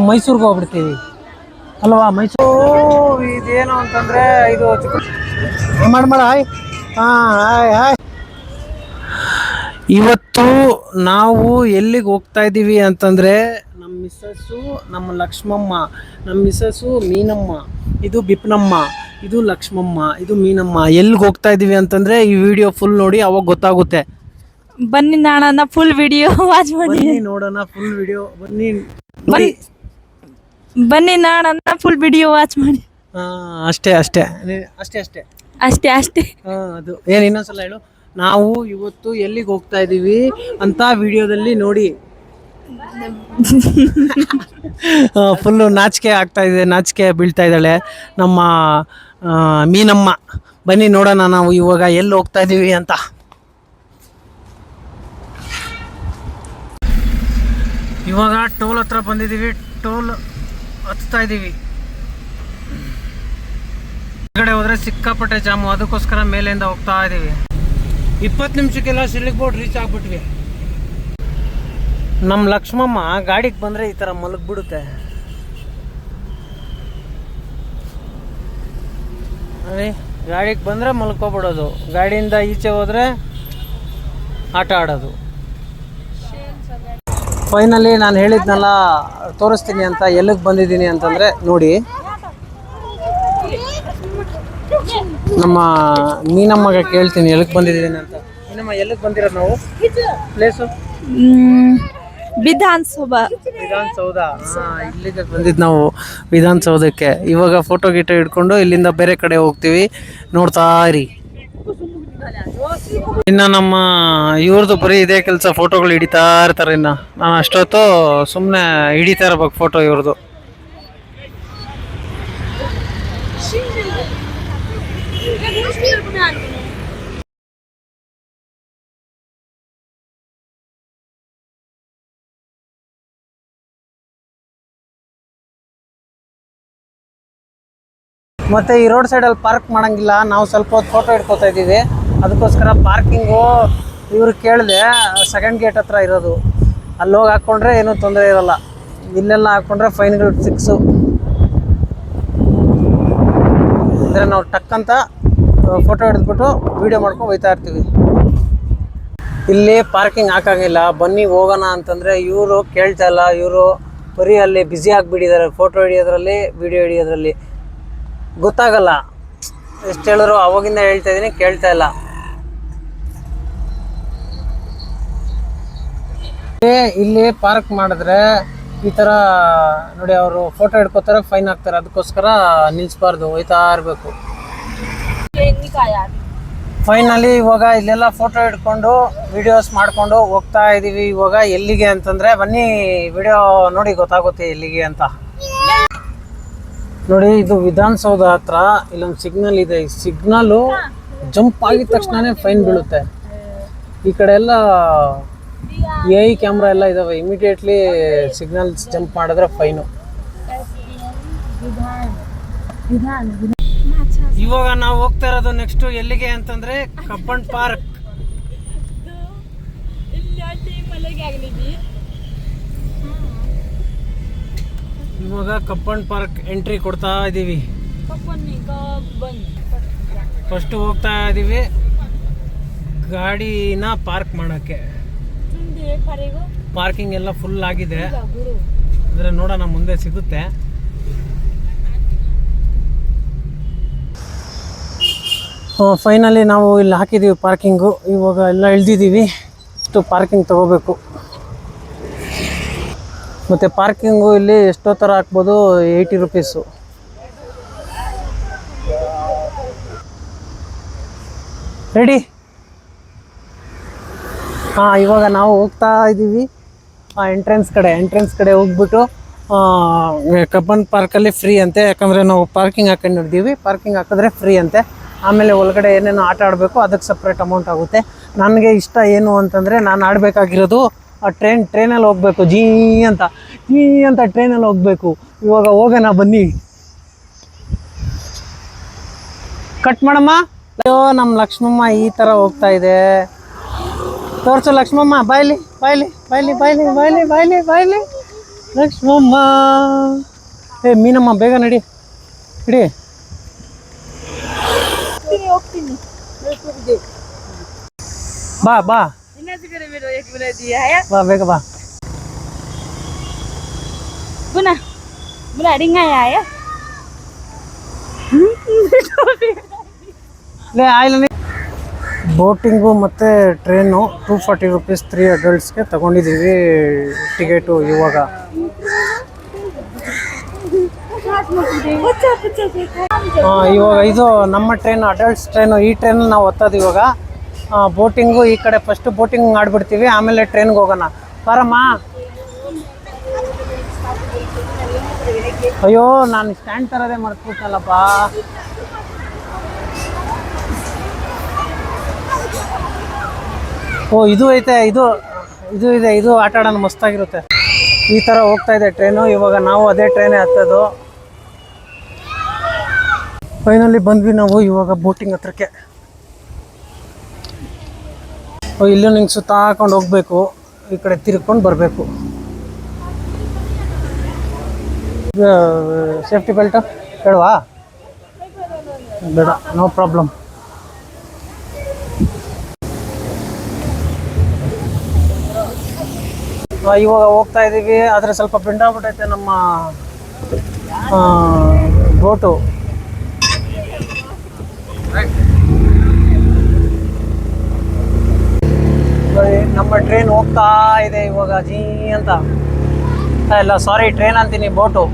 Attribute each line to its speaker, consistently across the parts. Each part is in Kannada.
Speaker 1: ಮೈಸೂರಿಗೆ ಹೋಗ್ಬಿಡ್ತೀವಿ ಅಲ್ವಾ. ಮೈಸೂರು ಇದೇನು ಅಂತಂದರೆ ಇದು ಮಾಡ ಹಾಯ್. ಹಾಂ ಹಾಯ್ ಹಾಯ್. ಇವತ್ತು ನಾವು ಎಲ್ಲಿಗೆ ಹೋಗ್ತಾ ಇದ್ದೀವಿ ಅಂತಂದರೆ ನಮ್ಮ ಮಿಸ್ಸಸ್ಸು ನಮ್ಮ ಲಕ್ಷ್ಮಮ್ಮ, ನಮ್ಮ ಮಿಸ್ಸಸ್ಸು ಮೀನಮ್ಮ, ಇದು ಬಿಪ್ನಮ್ಮ, ಇದು ಲಕ್ಷ್ಮಮ್ಮ, ಇದು ಮೀನಮ್ಮ. ಎಲ್ಲಿಗೆ ಹೋಗ್ತಾ ಇದ್ದೀವಿ ಅಂತಂದರೆ ಈ ವಿಡಿಯೋ ಫುಲ್ ನೋಡಿ, ಅವಾಗ ಗೊತ್ತಾಗುತ್ತೆ.
Speaker 2: ಬನ್ನಿ ನೋಡೋಣ ಫುಲ್ ವಿಡಿಯೋ ವಾಚ್ ಮಾಡಿ.
Speaker 1: ನೋಡೋಣ ಫುಲ್ ವಿಡಿಯೋ ಬನ್ನಿ
Speaker 2: ಬನ್ನಿ ನೋಡೋಣ ಫುಲ್ ವಿಡಿಯೋ ವಾಚ್ ಮಾಡಿ.
Speaker 1: ಅಷ್ಟೇ ಅಷ್ಟೇ ಅಷ್ಟೇ ಅಷ್ಟೇ
Speaker 2: ಅಷ್ಟೇ ಅಷ್ಟೇ.
Speaker 1: ಅದು ಏನು ಇನ್ನೊಂದ್ಸಲ ಹೇಳು. ನಾವು ಇವತ್ತು ಎಲ್ಲಿಗೆ ಹೋಗ್ತಾ ಇದ್ದೀವಿ ಅಂತ ವಿಡಿಯೋದಲ್ಲಿ ನೋಡಿ. ಫುಲ್ಲು ನಾಚಿಕೆ ಆಗ್ತಾ ಇದೆ, ನಾಚಿಕೆ ಬೀಳ್ತಾ ಇದ್ದಾಳೆ ನಮ್ಮ ಮೀನಮ್ಮ. ಬನ್ನಿ ನೋಡೋಣ ನಾವು ಇವಾಗ ಎಲ್ಲಿ ಹೋಗ್ತಾ ಇದ್ದೀವಿ ಅಂತ. ಇವಾಗ ಟೋಲ್ ಹತ್ರ ಬಂದಿದ್ದೀವಿ, ಟೋಲ್ ಹತ್ತಾ ಇದ್ದೀವಿ. ಹೊರಗಡೆ ಹೋದರೆ ಸಿಕ್ಕಾಪಟ್ಟೆ ಜಾಮು, ಅದಕ್ಕೋಸ್ಕರ ಮೇಲಿಂದ ಹೋಗ್ತಾ ಇದ್ದೀವಿ. 20 ನಿಮಿಷಕ್ಕೆಲ್ಲ ಶಿಲಿಗ್ಬೋರ್ಡ್ ರೀಚ್ ಆಗ್ಬಿಟ್ವಿ. ನಮ್ಮ ಲಕ್ಷ್ಮಮ್ಮ ಗಾಡಿಗೆ ಬಂದರೆ ಈ ಥರ ಮಲಗಿಬಿಡುತ್ತೆ. ಗಾಡಿಗೆ ಬಂದರೆ ಮಲ್ಕೊಬಿಡೋದು, ಗಾಡಿಯಿಂದ ಈಚೆ ಹೋದರೆ ಆಟ ಆಡೋದು. ಫೈನಲಿ ನಾನು ಹೇಳಿದ್ನಲ್ಲ ತೋರಿಸ್ತೀನಿ ಅಂತ, ಎಲ್ಲಿಗೆ ಬಂದಿದ್ದೀನಿ ಅಂತಂದರೆ ನೋಡಿ, ನಮ್ಮ ಮೀನಮ್ಮಗೆ ಕೇಳ್ತೀನಿ ಎಲ್ಲಿಗೆ ಬಂದಿದ್ದೀನಿ ಅಂತ. ಮೀನಮ್ಮ ಎಲ್ಲಿಗೆ ಬಂದಿರೋದು ನಾವು? ಪ್ಲೇಸು
Speaker 2: ವಿಧಾನಸೌಧ.
Speaker 1: ಇಲ್ಲಿಗೆ ಬಂದಿದ್ದು ನಾವು, ವಿಧಾನಸೌಧಕ್ಕೆ. ಇವಾಗ ಫೋಟೋ ಗೀಟೋ ಹಿಡ್ಕೊಂಡು ಇಲ್ಲಿಂದ ಬೇರೆ ಕಡೆ ಹೋಗ್ತೀವಿ, ನೋಡ್ತಾ ಇರಿ. ಇನ್ನು ನಮ್ಮ ಇವ್ರದ್ದು ಬರೀ ಇದೇ ಕೆಲಸ, ಫೋಟೋಗಳು ಹಿಡಿತಾ ಇರ್ತಾರೆ. ಇನ್ನು ನಾನು ಅಷ್ಟೊತ್ತು ಸುಮ್ಮನೆ ಹಿಡಿತಾ ಇರ್ಬೇಕು ಫೋಟೋ ಇವ್ರದ್ದು. ಮತ್ತು ಈ ರೋಡ್ ಸೈಡಲ್ಲಿ ಪಾರ್ಕ್ ಮಾಡೋಂಗಿಲ್ಲ, ನಾವು ಸ್ವಲ್ಪ ಹೊತ್ತು ಫೋಟೋ ಹಿಡ್ಕೊತಾ ಇದ್ದೀವಿ. ಅದಕ್ಕೋಸ್ಕರ ಪಾರ್ಕಿಂಗು ಇವ್ರು ಕೇಳಿದೆ, ಸೆಕೆಂಡ್ ಗೇಟ್ ಹತ್ರ ಇರೋದು. ಅಲ್ಲಿ ಹೋಗಿ ಹಾಕ್ಕೊಂಡ್ರೆ ಏನೂ ತೊಂದರೆ ಇರೋಲ್ಲ, ಇಲ್ಲೆಲ್ಲ ಹಾಕ್ಕೊಂಡ್ರೆ ಫೈನ್ಗಳು ಫಿಕ್ಸು. ಅಂದರೆ ನಾವು ಟಕ್ ಅಂತ ಫೋಟೋ ಹಿಡಿದ್ಬಿಟ್ಟು ವೀಡಿಯೋ ಮಾಡ್ಕೊಂಡು ಹೋಗ್ತಾ ಇರ್ತೀವಿ. ಇಲ್ಲಿ ಪಾರ್ಕಿಂಗ್ ಹಾಕೋಂಗಿಲ್ಲ. ಬನ್ನಿ ಹೋಗೋಣ ಅಂತಂದರೆ ಇವರು ಕೇಳ್ತಾ ಇಲ್ಲ. ಇವರು ಬರೀ ಅಲ್ಲಿ ಬ್ಯುಸಿ ಆಗಿಬಿಟ್ಟಿದ್ದಾರೆ, ಫೋಟೋ ಹಿಡಿಯೋದ್ರಲ್ಲಿ, ವೀಡಿಯೋ ಹಿಡಿಯೋದ್ರಲ್ಲಿ. ಗೊತ್ತಾಗಲ್ಲ, ಎಷ್ಟು ಹೇಳಿದ್ರು ಅವಾಗಿಂದ ಹೇಳ್ತಾ ಇದ್ದೀನಿ, ಕೇಳ್ತಾ ಇಲ್ಲ. ಇಲ್ಲಿ ಪಾರ್ಕ್ ಮಾಡಿದ್ರೆ ಈ ಥರ ನೋಡಿ, ಅವರು ಫೋಟೋ ಹಿಡ್ಕೋತಾರೆ, ಫೈನ್ ಹಾಕ್ತಾರೆ. ಅದಕ್ಕೋಸ್ಕರ ನಿಲ್ಲಿಸ್ಬಾರ್ದು, ಹೋಯ್ತಾ ಇರಬೇಕು. ಫೈನಲಿ ಇವಾಗ ಇಲ್ಲೆಲ್ಲ ಫೋಟೋ ಹಿಡ್ಕೊಂಡು ವಿಡಿಯೋಸ್ ಮಾಡಿಕೊಂಡು ಹೋಗ್ತಾ ಇದ್ದೀವಿ. ಇವಾಗ ಎಲ್ಲಿಗೆ ಅಂತಂದರೆ ಬನ್ನಿ ವಿಡಿಯೋ ನೋಡಿ ಗೊತ್ತಾಗುತ್ತೆ ಎಲ್ಲಿಗೆ ಅಂತ. ನೋಡಿ, ಇದು ವಿಧಾನಸೌಧ ಹತ್ರ ಇಲ್ಲೊಂದು ಸಿಗ್ನಲ್ ಇದೆ. ಈ ಸಿಗ್ನಲ್ಲು ಜಂಪ್ ಆಗಿದ ತಕ್ಷಣವೇ ಫೈನ್ ಬೀಳುತ್ತೆ. ಈ ಕಡೆ ಎಲ್ಲ AI ಕ್ಯಾಮ್ರಾ ಎಲ್ಲ ಇದಾವೆ. ಇಮಿಡಿಯೇಟ್ಲಿ ಸಿಗ್ನಲ್ಸ್ ಜಂಪ್ ಮಾಡಿದ್ರೆ ಫೈನು. ಇವಾಗ ನಾವು ಹೋಗ್ತಾ ಇರೋದು ನೆಕ್ಸ್ಟ್ ಎಲ್ಲಿಗೆ ಅಂತಂದ್ರೆ ಕಬ್ಬನ್ ಪಾರ್ಕ್. ಇವಾಗ ಕಬ್ಬನ್ ಪಾರ್ಕ್ ಎಂಟ್ರಿ ಕೊಡ್ತಾ ಇದ್ದೀವಿ. ಫಸ್ಟ್ ಹೋಗ್ತಾ ಇದ್ದೀವಿ ಗಾಡಿನ ಪಾರ್ಕ್ ಮಾಡೋಕ್ಕೆ. ಪಾರ್ಕಿಂಗ್ ಎಲ್ಲ ಫುಲ್ ಆಗಿದೆ, ಅಂದರೆ ನೋಡೋಣ ಮುಂದೆ ಸಿಗುತ್ತೆ. ಫೈನಲಿ ನಾವು ಇಲ್ಲಿ ಹಾಕಿದ್ದೀವಿ ಪಾರ್ಕಿಂಗು. ಇವಾಗ ಎಲ್ಲ ಇಳ್ದಿದ್ದೀವಿ, ಇಷ್ಟು ಪಾರ್ಕಿಂಗ್ ತಗೋಬೇಕು. ಮತ್ತು ಪಾರ್ಕಿಂಗು ಇಲ್ಲಿ ಎಷ್ಟೋ ಥರ ಹಾಕ್ಬೋದು, 80 ರೂಪೀಸು. ರೆಡಿ? ಇವಾಗ ನಾವು ಹೋಗ್ತಾ ಇದ್ದೀವಿ ಎಂಟ್ರೆನ್ಸ್ ಕಡೆ ಹೋಗ್ಬಿಟ್ಟು ಕಬ್ಬನ್ ಪಾರ್ಕಲ್ಲಿ ಫ್ರೀ ಅಂತೆ. ಯಾಕಂದರೆ ನಾವು ಪಾರ್ಕಿಂಗ್ ಹಾಕೊಂಡಿದ್ದೀವಿ, ಪಾರ್ಕಿಂಗ್ ಹಾಕಿದ್ರೆ ಫ್ರೀ ಅಂತೆ. ಆಮೇಲೆ ಒಳಗಡೆ ಏನೇನೋ ಆಟ ಆಡಬೇಕು, ಅದಕ್ಕೆ ಸಪ್ರೇಟ್ ಅಮೌಂಟ್ ಆಗುತ್ತೆ. ನನಗೆ ಇಷ್ಟ ಏನು ಅಂತಂದರೆ, ನಾನು ಆಡಬೇಕಾಗಿರೋದು ಟ್ರೈನಲ್ಲಿ ಹೋಗಬೇಕು. ಜೀ ಅಂತ ಟ್ರೈನಲ್ಲಿ ಹೋಗಬೇಕು. ಇವಾಗ ಹೋಗೋಣ ಬನ್ನಿ. ಕಟ್ ಮಾಡಮ್ಮ. ಅಯ್ಯೋ, ನಮ್ಮ ಲಕ್ಷ್ಮಮ್ಮ ಈ ಥರ ಹೋಗ್ತಾ ಇದೆ. ತೋರಿಸು ಲಕ್ಷ್ಮಮ್ಮ, ಬಾಯ್ಲಿ. ಲಕ್ಷ್ಮಮ್ಮ. ಏ ಮೀನಮ್ಮ ಬೇಗ ನಡಿ ಇಡಿ.
Speaker 2: ಹೋಗ್ತೀನಿ
Speaker 1: ಬಾ ಬಾ ಬಾ ಬೇಗ ಬಾ.
Speaker 2: Buna, buna ringa ya.
Speaker 1: ಲೇ ಆಯ್ಲ ಬೋಟಿಂಗು ಮತ್ತು ಟ್ರೈನು 240 ರೂಪೀಸ್ 3 ಅಡಲ್ಟ್ಸ್ಗೆ ತೊಗೊಂಡಿದ್ದೀವಿ ಟಿಕೆಟು ಇವಾಗ. ಇವಾಗ ಇದು ನಮ್ಮ ಟ್ರೈನ್ ಅಡಲ್ಟ್ಸ್ ಟ್ರೈನು. ಈ ಟ್ರೈನಲ್ಲಿ ನಾವು ಓದ್ತದೆ ಇವಾಗ. ಬೋಟಿಂಗು ಈ ಕಡೆ ಫಸ್ಟ್ ಬೋಟಿಂಗ್ ಮಾಡಿಬಿಡ್ತೀವಿ, ಆಮೇಲೆ ಟ್ರೈನ್ಗೆ ಹೋಗೋಣ. ಬಾರಮ್ಮ. ಅಯ್ಯೋ ನಾನು ಸ್ಟ್ಯಾಂಡ್ ತರದೇ ಮರ್ತ್ಬಿಟ್ಟಲ್ಲಪ್ಪ. ಓ ಇದು ಐತೆ, ಇದು ಇದೆ, ಇದು ಆಟ ಆಡೋಣ ಮಸ್ತಾಗಿರುತ್ತೆ. ಈ ಥರ ಹೋಗ್ತಾ ಇದೆ ಟ್ರೈನು. ಇವಾಗ ನಾವು ಅದೇ ಟ್ರೈನೇ ಹತ್ತೋದು. ಫೈನಲಿ ಬಂದ್ವಿ ನಾವು ಇವಾಗ ಬೋಟಿಂಗ್ ಹತ್ರಕ್ಕೆ. ಇಲ್ಲೂ ನಿಂಗೆ ಸುತ್ತ ಹಾಕೊಂಡು ಹೋಗ್ಬೇಕು, ಈ ಕಡೆ ತಿರ್ಕೊಂಡು ಬರಬೇಕು. ಸೇಫ್ಟಿ ಬೆಲ್ಟ್ ಬೇಡವಾ? ಬೇಡ, ನೋ ಪ್ರಾಬ್ಲಮ್. ಇವಾಗ ಹೋಗ್ತಾ ಇದ್ದೀವಿ, ಆದರೆ ಸ್ವಲ್ಪ ಬೆಂಡಾಗ್ಬಿಟ್ಟೈತೆ ನಮ್ಮ ಬೋಟು. ನಮ್ಮ ಟ್ರೈನ್ ಹೋಗ್ತಾ ಇದೆ ಇವಾಗ ಜೀ ಅಂತ. ಇಲ್ಲ ಸಾರಿ, ಟ್ರೈನ್ ಅಂತೀನಿ, ಬೋಟು.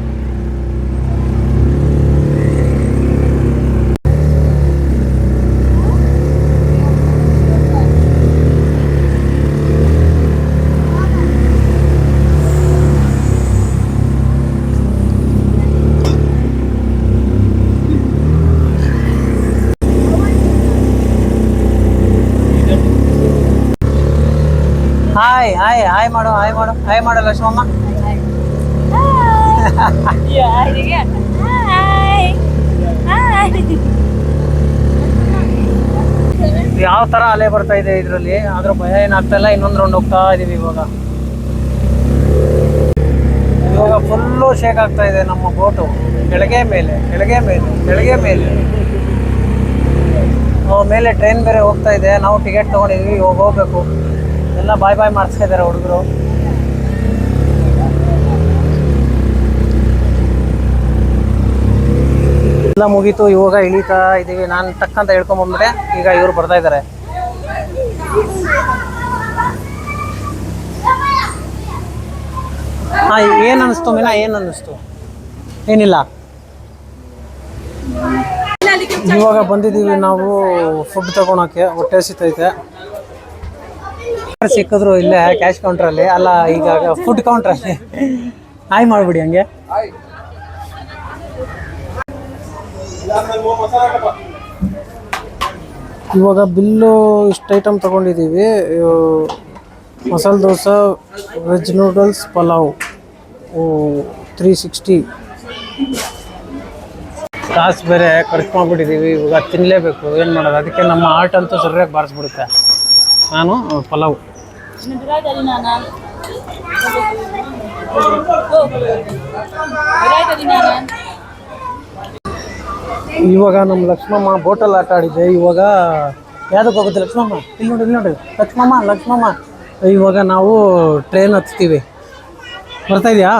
Speaker 1: ಹಾಯ್ ಹಾಯ್ ಹಾಯ್ ಮಾಡು, ಹಾಯ್ ಮಾಡು, ಹಾಯ್ ಮಾಡು ಲಕ್ಷ್ಮಮ್ಮ. ಯಾವ ತರ ಅಲೆ ಬರ್ತಾ ಇದೆ ಇದರಲ್ಲಿ, ಆದ್ರೂ ಭಯ ಏನಾಗ್ತಾ ಇಲ್ಲ. ಇನ್ನೊಂದು ರೌಂಡ್ ಹೋಗ್ತಾ ಇದೀವಿ ಇವಾಗ. ಫುಲ್ಲು ಶೇಕ್ ಆಗ್ತಾ ಇದೆ ನಮ್ಮ ಬೋಟು. ಕೆಳಗೆ ಮೇಲೆ, ಕೆಳಗೆ ಮೇಲೆ, ಕೆಳಗೆ ಮೇಲೆ. ಮೇಲೆ ಟ್ರೈನ್ ಬೇರೆ ಹೋಗ್ತಾ ಇದೆ. ನಾವು ಟಿಕೆಟ್ ತೊಗೊಂಡಿದ್ವಿ, ಇವಾಗ ಹೋಗ್ಬೇಕು. ಎಲ್ಲ ಬಾಯ್ ಬಾಯ್ ಮಾಡಿಸ್ತಿದ್ದಾರೆ ಹುಡುಗರು. ಎಲ್ಲ ಮುಗೀತು, ಇವಾಗ ಇಳೀತಾ ಇದ್ದೀವಿ. ನಾನು ಟಕ್ಕಂತ ಹೇಳ್ಕೊಂಬಂದ್ಬಿಟ್ಟೆ, ಈಗ ಇವರು ಬರ್ತಾ ಇದ್ದಾರೆ. ಹಾಂ, ಏನು ಅನ್ನಿಸ್ತು ಮೀನಾ? ಏನು ಅನ್ನಿಸ್ತು? ಏನಿಲ್ಲ. ಇವಾಗ ಬಂದಿದ್ದೀವಿ ನಾವು ಫುಡ್ ತಗೊಳಕ್ಕೆ. ಹೊಟ್ಟೆ ಸಿಗ್ತೈತೆ. ಸಿಕ್ಕಿದ್ರು ಇಲ್ಲೇ ಕ್ಯಾಶ್ ಕೌಂಟ್ರಲ್ಲಿ, ಅಲ್ಲ ಈಗ ಫುಡ್ ಕೌಂಟ್ರಲ್ಲಿ. ಹಾಯ್ ಮಾಡಿಬಿಡಿ ಹಂಗೆ. ಇವಾಗ ಬಿಲ್ಲು ಇಷ್ಟು ಐಟಮ್ ತೊಗೊಂಡಿದ್ದೀವಿ. Masala dosa, veg noodles, pulao 360. ಕಾಸು ಬೇರೆ ಖರ್ಚು ಮಾಡಿಬಿಟ್ಟಿದ್ದೀವಿ. ಇವಾಗ ತಿನ್ನಲೇಬೇಕು, ಏನು ಮಾಡೋದು. ಅದಕ್ಕೆ ನಮ್ಮ ಆರ್ಟ್ ಅಂತೂ ಸರಿಯಾಗಿ ಬಾರಿಸ್ಬಿಡುತ್ತೆ. ನಾನು ಪಲಾವ್. ಇವಾಗ ನಮ್ಮ ಲಕ್ಷ್ಮಮ್ಮ ಬೋಟಲ್ಲಿ ಆಟ ಆಡಿದ್ದೆ. ಇವಾಗ ಯಾವುದಕ್ಕೆ ಹೋಗುತ್ತೆ ಲಕ್ಷ್ಮಮ್ಮ? ಇಲ್ಲಿ ನೋಡಿ, ಇಲ್ಲಿ ನೋಡಿ ಲಕ್ಷ್ಮಮ್ಮ. ಇವಾಗ ನಾವು ಟ್ರೈನ್ ಹತ್ತೀವಿ. ಬರ್ತಾ ಇದೆಯಾ?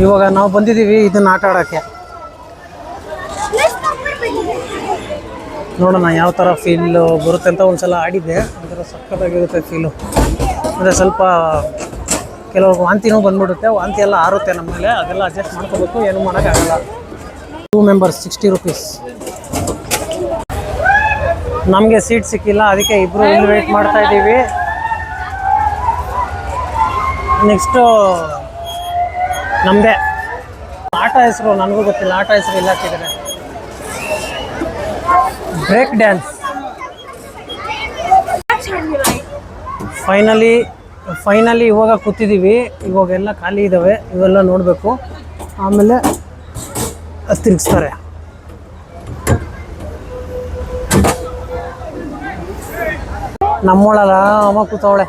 Speaker 1: ಇವಾಗ ನಾವು ಬಂದಿದ್ದೀವಿ ಇದನ್ನು ಆಟ ಆಡೋಕ್ಕೆ. ನೋಡೋಣ ಯಾವ ಥರ ಫೀಲ್ ಬರುತ್ತೆ ಅಂತ. ಒಂದು ಸಲ ಆಡಿದ್ದೆ, ಒಂಥರ ಸಕ್ಕತ್ತಾಗಿರುತ್ತೆ ಫೀಲು. ಅಂದರೆ ಸ್ವಲ್ಪ ಕೆಲವ್ರಿಗೆ ವಾಂತಿನೂ ಬಂದ್ಬಿಡುತ್ತೆ. ವಾಂತಿ ಎಲ್ಲ ಆರುತ್ತೆ ನಮ್ಮ ಮೇಲೆ, ಅದೆಲ್ಲ ಅಡ್ಜಸ್ಟ್ ಮಾಡ್ಕೋಬೇಕು, ಏನೂ ಮಾಡೋಕ್ಕಾಗಲ್ಲ. 2 ಮೆಂಬರ್ಸ್ 60 ರೂಪೀಸ್. ನಮಗೆ ಸೀಟ್ ಸಿಕ್ಕಿಲ್ಲ, ಅದಕ್ಕೆ ಇಬ್ಬರು ಇಲ್ಲಿ ವೇಟ್ ಮಾಡ್ತಾ ಇದ್ದೀವಿ. ನೆಕ್ಸ್ಟು ನಮ್ಮದೇ ಆಟ ಹೆಸರು ನನಗೂ ಗೊತ್ತಿಲ್ಲ. ಆಟ ಹೆಸರು ಇಲ್ಲ ಹಾಕಿದ್ದಾರೆ. Break dance. ಫೈನಲಿ ಇವಾಗ ಕೂತಿದ್ದೀವಿ. ಇವಾಗೆಲ್ಲ ಖಾಲಿ ಇದ್ದಾವೆ, ಇವೆಲ್ಲ ನೋಡಬೇಕು. ಆಮೇಲೆ ತಿರುಗಿಸ್ತಾರೆ. ನಮ್ಮೊಳಲ್ಲ ಅಮ್ಮ ಕೂತವಳೆ.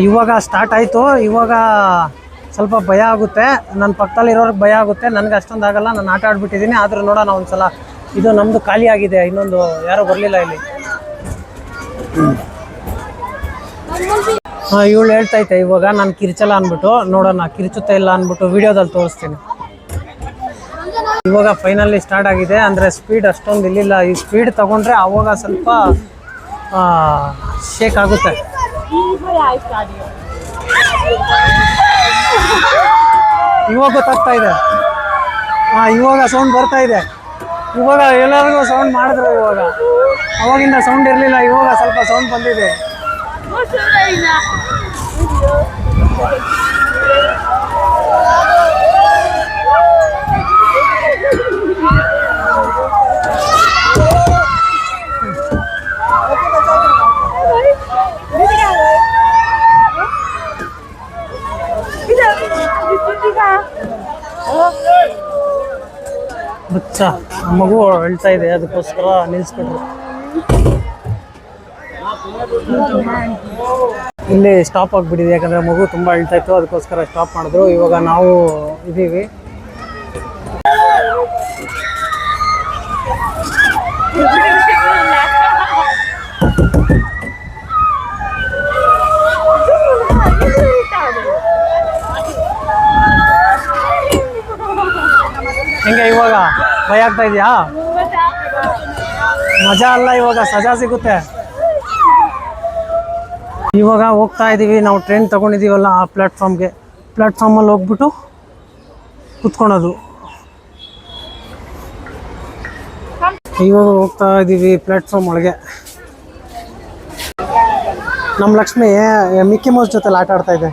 Speaker 1: ಇವಾಗ ಸ್ಟಾರ್ಟ್ ಆಯಿತು. ಇವಾಗ ಸ್ವಲ್ಪ ಭಯ ಆಗುತ್ತೆ, ನನ್ನ ಪಕ್ಕದಲ್ಲಿರೋರ್ಗೆ ಭಯ ಆಗುತ್ತೆ, ನನಗೆ ಅಷ್ಟೊಂದು ಆಗಲ್ಲ. ನಾನು ಆಟ ಆಡ್ಬಿಟ್ಟಿದ್ದೀನಿ. ಆದರೂ ನೋಡೋಣ ಒಂದ್ಸಲ. ಇದು ನಮ್ಮದು ಖಾಲಿ ಆಗಿದೆ, ಇನ್ನೊಂದು ಯಾರೂ ಬರಲಿಲ್ಲ ಇಲ್ಲಿ. ಇವಳು ಹೇಳ್ತೈತೆ ಇವಾಗ ನಾನು ಕಿರ್ಚಲ್ಲ ಅಂದ್ಬಿಟ್ಟು. ನೋಡೋಣ ಕಿರ್ಚುತ್ತಾ ಇಲ್ಲ ಅಂದ್ಬಿಟ್ಟು ವಿಡಿಯೋದಲ್ಲಿ ತೋರಿಸ್ತೀನಿ. ಇವಾಗ ಫೈನಲಿ ಸ್ಟಾರ್ಟ್ ಆಗಿದೆ. ಅಂದರೆ ಸ್ಪೀಡ್ ಅಷ್ಟೊಂದು ಇಲ್ಲಿಲ್ಲ. ಈ ಸ್ಪೀಡ್ ತಗೊಂಡ್ರೆ ಆವಾಗ ಸ್ವಲ್ಪ ಶೇಕ್ ಆಗುತ್ತೆ. ಇವಾಗ ಗೊತ್ತಾಗ್ತಾ ಇದೆ. ಇವಾಗ ಸೌಂಡ್ ಬರ್ತಾ ಇದೆ. ಇವಾಗ ಎಲ್ಲರಿಗೂ ಸೌಂಡ್ ಮಾಡಿದ್ರು. ಇವಾಗ ಅವಾಗಿಂದ ಸೌಂಡ್ ಇರಲಿಲ್ಲ, ಇವಾಗ ಸ್ವಲ್ಪ ಸೌಂಡ್ ಬಂದಿದೆ. ಬಚ್ಚ ಮಗು ಹೇಳ್ತಾ ಇದೆ, ಅದಕ್ಕೋಸ್ಕರ ನಿಲ್ಲಿಸ್ಬಿಟ್ರು. ಇಲ್ಲಿ ಸ್ಟಾಪ್ ಆಗಿಬಿಟ್ಟಿದೆ, ಯಾಕಂದರೆ ಮಗು ತುಂಬ ಹೇಳ್ತಾ ಇತ್ತು, ಅದಕ್ಕೋಸ್ಕರ ಸ್ಟಾಪ್ ಮಾಡಿದ್ರು. ಇವಾಗ ನಾವು ಇದ್ದೀವಿ. ಹೆಂಗೆ ಇವಾಗ ಭಯ ಆಗ್ತಾ ಇದೆಯಾ? ಮಜಾ ಅಲ್ಲ, ಇವಾಗ ಸಜಾ ಸಿಗುತ್ತೆ. ಇವಾಗ ಹೋಗ್ತಾ ಇದ್ದೀವಿ ನಾವು. ಟ್ರೈನ್ ತೊಗೊಂಡಿದ್ದೀವಲ್ಲ ಆ ಪ್ಲ್ಯಾಟ್ಫಾರ್ಮಲ್ಲಿ ಹೋಗ್ಬಿಟ್ಟು ಕುತ್ಕೊಳೋದು. ಇವಾಗ ಹೋಗ್ತಾ ಇದ್ದೀವಿ ಪ್ಲ್ಯಾಟ್ಫಾರ್ಮ್ ಒಳಗೆ. ನಮ್ಮ ಲಕ್ಷ್ಮಿ ಮಿಕ್ಕಿ ಮೌಸ್ ಜೊತೆಲಿ ಆಟ ಆಡ್ತಾ ಇದೆ.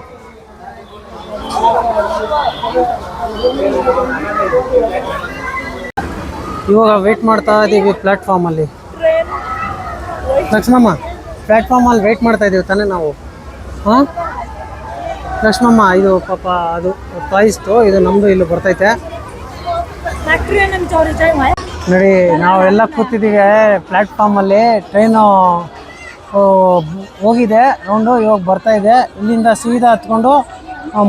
Speaker 1: ಇವಾಗ ವೇಟ್ ಮಾಡ್ತಾ ಇದ್ದೀವಿ ಪ್ಲ್ಯಾಟ್ಫಾರ್ಮಲ್ಲಿ. ಲಕ್ಷ್ಮಮ್ಮ, ಪ್ಲ್ಯಾಟ್ಫಾರ್ಮಲ್ಲಿ ವೇಟ್ ಮಾಡ್ತಾ ಇದ್ದೀವಿ ತಾನೇ ನಾವು. ಹಾಂ ಲಕ್ಷ್ಮಮ್ಮ, ಇದು ಪಾಪ ಅದು ಟಾಯ್ಸ್ದು, ಇದು ನಮ್ಮದು ಇಲ್ಲಿ ಬರ್ತೈತೆ ನೋಡಿ. ನಾವೆಲ್ಲ ಕೂತಿದ್ದೀವಿ ಪ್ಲ್ಯಾಟ್ಫಾರ್ಮಲ್ಲಿ. ಟ್ರೈನು ಹೋಗಿದೆ ರೌಂಡು, ಇವಾಗ ಬರ್ತಾ ಇದೆ. ಇಲ್ಲಿಂದ ಸೀದಾ ಹತ್ಕೊಂಡು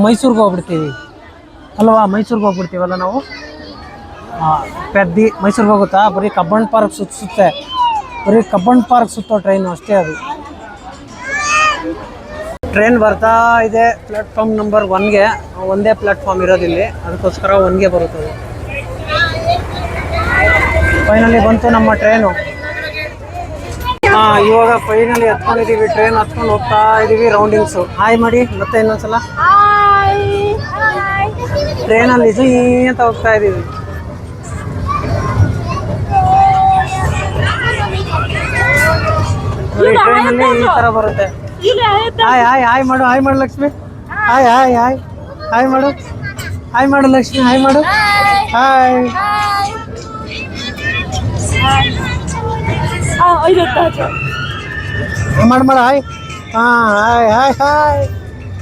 Speaker 1: ಮೈಸೂರಿಗೆ ಹೋಗ್ಬಿಡ್ತೀವಿ ಅಲ್ವಾ? ಮೈಸೂರಿಗೆ ಹೋಗ್ಬಿಡ್ತೀವಲ್ಲ ನಾವು. ಪೆದ್ದಿ ಮೈಸೂರಿಗೆ ಹೋಗುತ್ತಾ? ಬರೀ ಕಬ್ಬನ್ ಪಾರ್ಕ್ ಸುತ್ತೆ, ಬರೀ ಕಬ್ಬನ್ ಪಾರ್ಕ್ ಸುತ್ತೋ ಟ್ರೈನು ಅಷ್ಟೇ. ಅದು ಟ್ರೈನ್ ಬರ್ತಾ ಇದೆ ಪ್ಲ್ಯಾಟ್ಫಾರ್ಮ್ ನಂಬರ್ 1ಗೆ. ಒಂದೇ ಪ್ಲ್ಯಾಟ್ಫಾರ್ಮ್ ಇರೋದಿಲ್ಲಿ, ಅದಕ್ಕೋಸ್ಕರ 1ಗೆ ಬರುತ್ತದೆ. ಫೈನಲಿ ಬಂತು ನಮ್ಮ ಟ್ರೈನು. ಇವಾಗ ಫೈನಲಿ ಹತ್ಕೊಂಡಿದ್ದೀವಿ. ಟ್ರೈನ್ ಹತ್ಕೊಂಡು ಹೋಗ್ತಾ ಇದ್ದೀವಿ ರೌಂಡಿಂಗ್ಸು. ಹಾಯ್ ಮಾಡಿ ಮತ್ತೆ ಇನ್ನೊಂದ್ಸಲ. ಟ್ರೈನಲ್ಲಿ ಅಂತ ಹೋಗ್ತಾ ಇದ್ದೀವಿ. ಟ್ರೈನಲ್ಲಿ ಈ ಥರ ಬರುತ್ತೆ. ಹಾಯ್ ಹಾಯ್ ಹಾಯ್ ಮಾಡು, ಹಾಯ್ ಮಾಡು Lakshmi. Hi hi hi hi ಮಾಡು, ಹಾಯ್ ಮಾಡು ಲಕ್ಷ್ಮಿ, ಹಾಯ್ ಮಾಡು. ಹಾಯ್ ಮಾಡು ಮಾಡು hi. Hi hi hi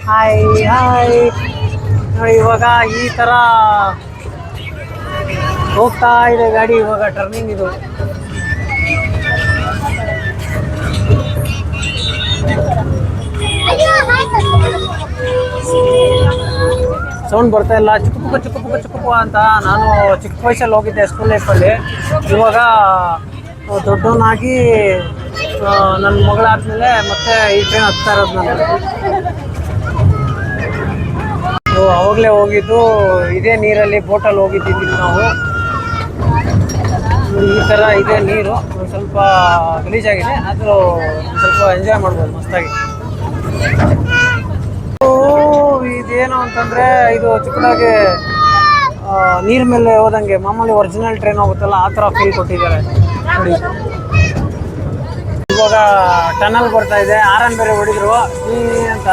Speaker 1: hi hi. ನೋಡಿ ಇವಾಗ ಈ ಥರ ಹೋಗ್ತಾ ಇದೆ ಗಾಡಿ. ಇವಾಗ ಟರ್ನಿಂಗ್ ಇದು. ಸೌಂಡ್ ಬರ್ತಾ ಇಲ್ಲ. ಚಿಕ್ಕ ಅಂತ. ನಾನು ಚಿಕ್ಕ ವಯಸ್ಸಲ್ಲಿ ಹೋಗಿದ್ದೆ ಸ್ಕೂಲ್ ಲೈಫಲ್ಲಿ. ಇವಾಗ ದೊಡ್ಡವನಾಗಿ ನನ್ನ ಮಗಳಾದ್ಮೇಲೆ ಮತ್ತೆ ಈ ಟ್ರೈನ್ ಹತ್ತಾ ಇರೋದು ನಾನು. ಅವಾಗಲೇ ಹೋಗಿದ್ದು ಇದೇ ನೀರಲ್ಲಿ, ಬೋಟಲ್ಲಿ ಹೋಗಿದ್ದೀವಿ ನಾವು. ಈ ಥರ ಇದೆ ನೀರು. ಒಂದು ಸ್ವಲ್ಪ ಗಲೀಜಾಗಿದೆ, ಆದರೂ ಸ್ವಲ್ಪ ಎಂಜಾಯ್ ಮಾಡ್ಬೋದು ಮಸ್ತಾಗಿ. ಇದೇನು ಅಂತಂದರೆ, ಇದು ಚಿಕ್ಕದಾಗಿ ನೀರ್ ಮೇಲೆ ಹೋದಂಗೆ ಮಾಮೂಲಿ ಒರಿಜಿನಲ್ ಟ್ರೈನ್ ಹೋಗುತ್ತಲ್ಲ ಆ ಥರ ಫೀಲ್ ಕೊಟ್ಟಿದ್ದಾರೆ ನೋಡಿ. ಇವಾಗ ಟನಲ್ ಬರ್ತಾ ಇದೆ. ಆರನ್ ಬೇರೆ ಹೊಡಿದ್ರು ಅಂತ.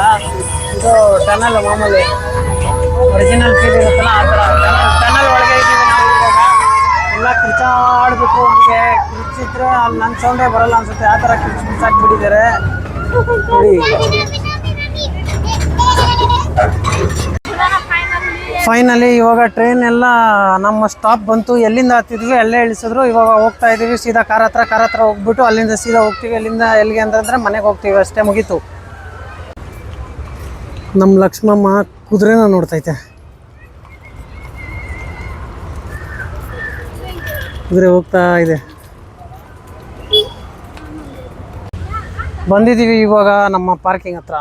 Speaker 1: ಇದು ಟನಲ್ ಮಾಮೂಲಿ ಒರಿಜಿನಲ್ ಫೀಲ್ ಇರುತ್ತಲ್ಲ ಆ ಥರ ಟನಲ್ ಒಳಗೆ ಇದ್ದೀವಿ ನಾವು. ಇವಾಗ ಎಲ್ಲ ಕಿರ್ಚಾಡ್ಬೇಕು. ಹಂಗೆ ಕಿರ್ಚಿದ್ರೆ ಅಲ್ಲಿ ನನ್ನ ಸೌಂಡೇ ಬರಲ್ಲ ಅನ್ಸುತ್ತೆ, ಆ ಥರ ಕಿರ್ಚಾಕ್ಬಿಟ್ಟಿದ್ದಾರೆ ನೋಡಿ. ಫೈನಲಿ ಇವಾಗ ಟ್ರೈನ್ ಎಲ್ಲ ನಮ್ಮ ಸ್ಟಾಪ್ ಬಂತು. ಎಲ್ಲಿಂದ ಹತ್ತಿದ್ವಿ ಅಲ್ಲೇ ಇಳಿಸಿದ್ರು. ಇವಾಗ ಹೋಗ್ತಾ ಇದ್ದೀವಿ ಸೀದಾ ಕಾರ್ ಹತ್ರ ಹೋಗ್ಬಿಟ್ಟು ಅಲ್ಲಿಂದ ಸೀದಾ ಹೋಗ್ತೀವಿ. ಅಲ್ಲಿಂದ ಎಲ್ಲಿಗೆ ಅಂತಂದರೆ ಮನೆಗೆ ಹೋಗ್ತೀವಿ ಅಷ್ಟೇ, ಮುಗೀತು. ನಮ್ಮ ಲಕ್ಷ್ಮಮ್ಮ ಕುದುರೆನ ನೋಡ್ತೈತೆ. ಕುದುರೆ ಹೋಗ್ತಾ ಇದೆ. ಬಂದಿದ್ದೀವಿ ಇವಾಗ ನಮ್ಮ ಪಾರ್ಕಿಂಗ್ ಹತ್ರ.